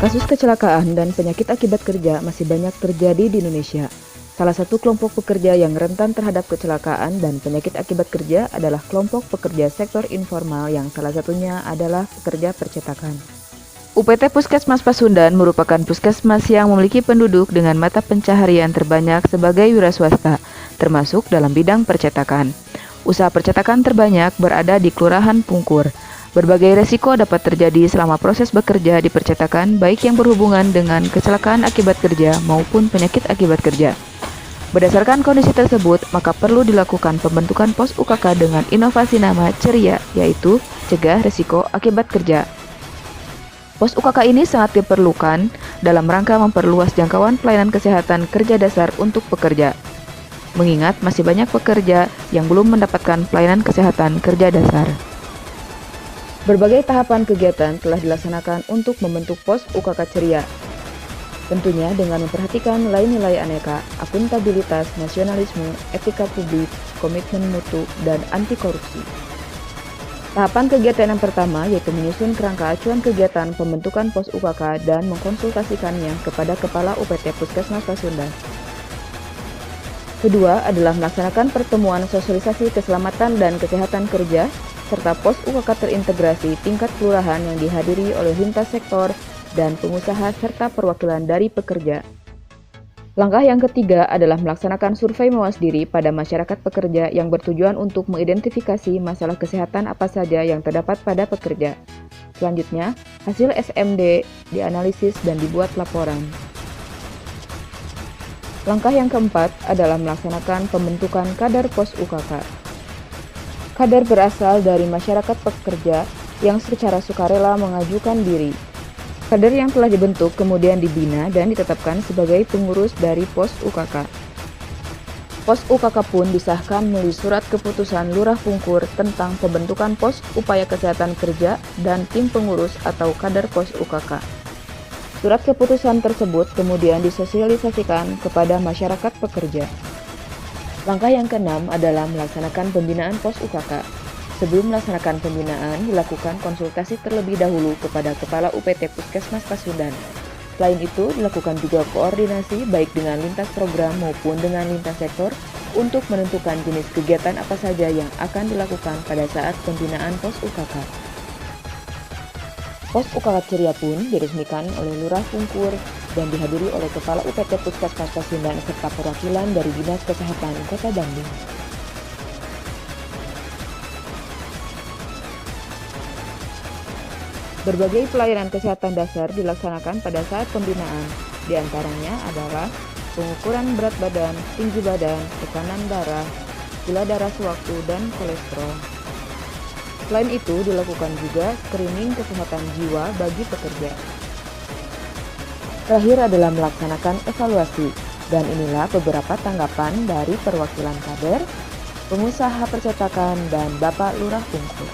Kasus kecelakaan dan penyakit akibat kerja masih banyak terjadi di Indonesia. Salah satu kelompok pekerja yang rentan terhadap kecelakaan dan penyakit akibat kerja adalah kelompok pekerja sektor informal yang salah satunya adalah pekerja percetakan. UPT Puskesmas Pasundan merupakan puskesmas yang memiliki penduduk dengan mata pencaharian terbanyak sebagai wira swasta, termasuk dalam bidang percetakan. Usaha percetakan terbanyak berada di Kelurahan Pungkur. Berbagai resiko dapat terjadi selama proses bekerja di percetakan, baik yang berhubungan dengan kecelakaan akibat kerja maupun penyakit akibat kerja. Berdasarkan kondisi tersebut, maka perlu dilakukan pembentukan pos UKK dengan inovasi nama ceria, yaitu Cegah Risiko Akibat Kerja. Pos UKK ini sangat diperlukan dalam rangka memperluas jangkauan pelayanan kesehatan kerja dasar untuk pekerja. Mengingat masih banyak pekerja yang belum mendapatkan pelayanan kesehatan kerja dasar. Berbagai tahapan kegiatan telah dilaksanakan untuk membentuk pos UKK ceria. Tentunya dengan memperhatikan nilai-nilai aneka, akuntabilitas, nasionalisme, etika publik, komitmen mutu, dan anti korupsi. Tahapan kegiatan yang pertama yaitu menyusun kerangka acuan kegiatan pembentukan pos UKK dan mengkonsultasikannya kepada Kepala UPT Puskesmas Pasundan. Kedua adalah melaksanakan pertemuan sosialisasi keselamatan dan kesehatan kerja serta pos UKK terintegrasi tingkat kelurahan yang dihadiri oleh lintas sektor dan pengusaha serta perwakilan dari pekerja. Langkah yang ketiga adalah melaksanakan survei mawas diri pada masyarakat pekerja yang bertujuan untuk mengidentifikasi masalah kesehatan apa saja yang terdapat pada pekerja. Selanjutnya, hasil SMD dianalisis dan dibuat laporan. Langkah yang keempat adalah melaksanakan pembentukan kader pos UKK. Kader berasal dari masyarakat pekerja yang secara sukarela mengajukan diri. Kader yang telah dibentuk kemudian dibina dan ditetapkan sebagai pengurus dari pos UKK. Pos UKK pun disahkan melalui surat keputusan Lurah Pungkur tentang pembentukan pos upaya kesehatan kerja dan tim pengurus atau kader pos UKK. Surat keputusan tersebut kemudian disosialisasikan kepada masyarakat pekerja. Langkah yang keenam adalah melaksanakan pembinaan pos UKK. Sebelum melaksanakan pembinaan, dilakukan konsultasi terlebih dahulu kepada Kepala UPT Puskesmas Pasundan. Selain itu, dilakukan juga koordinasi baik dengan lintas program maupun dengan lintas sektor untuk menentukan jenis kegiatan apa saja yang akan dilakukan pada saat pembinaan pos UKK. Pos UKK ceria pun diresmikan oleh Lurah Pungkur dan dihadiri oleh Kepala UPT Puskesmas Pasundan serta perwakilan dari Dinas Kesehatan Kota Bandung. Berbagai pelayanan kesehatan dasar dilaksanakan pada saat pembinaan, di antaranya adalah pengukuran berat badan, tinggi badan, tekanan darah, gula darah sewaktu, dan kolesterol. Selain itu, dilakukan juga screening kesehatan jiwa bagi pekerja. Terakhir adalah melaksanakan evaluasi, dan inilah beberapa tanggapan dari perwakilan kader, pengusaha percetakan, dan Bapak Lurah Pungkur.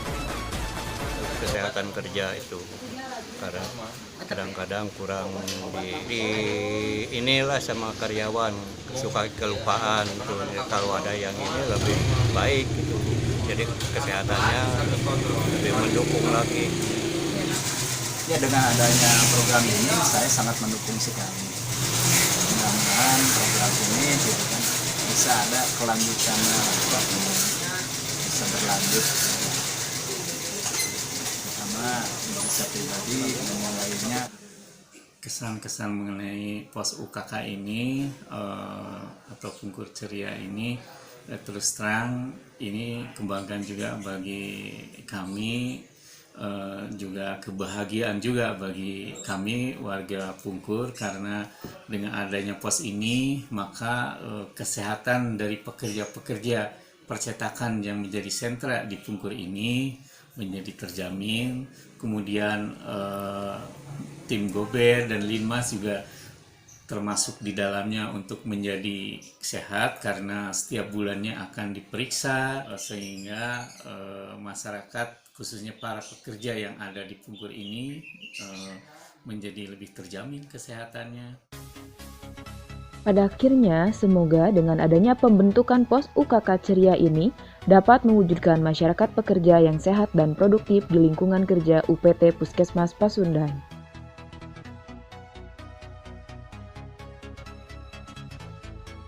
Kesehatan kerja itu karena kadang-kadang kurang di inilah sama karyawan suka kelupaan gitu. Kalau ada yang ini lebih baik gitu. Jadi kesehatannya lebih mendukung lagi. Ya, dengan adanya program ini saya sangat mendukung sekali. Mudah-mudahan program ini gitu kan bisa ada kelanjutannya, bisa berlanjut. Pertama bisa pribadi memulainya. Kesan-kesan mengenai pos UKK ini atau Pungkur Ceria ini terus terang ini kebanggaan juga bagi kami, juga kebahagiaan juga bagi kami warga Pungkur karena dengan adanya pos ini maka kesehatan dari pekerja-pekerja percetakan yang menjadi sentra di Pungkur ini menjadi terjamin. Kemudian tim Gober dan Linmas juga termasuk di dalamnya untuk menjadi sehat karena setiap bulannya akan diperiksa sehingga masyarakat khususnya para pekerja yang ada di Pungkur ini menjadi lebih terjamin kesehatannya. Pada akhirnya, semoga dengan adanya pembentukan pos UKK ceria ini dapat mewujudkan masyarakat pekerja yang sehat dan produktif di lingkungan kerja UPT Puskesmas Pasundan.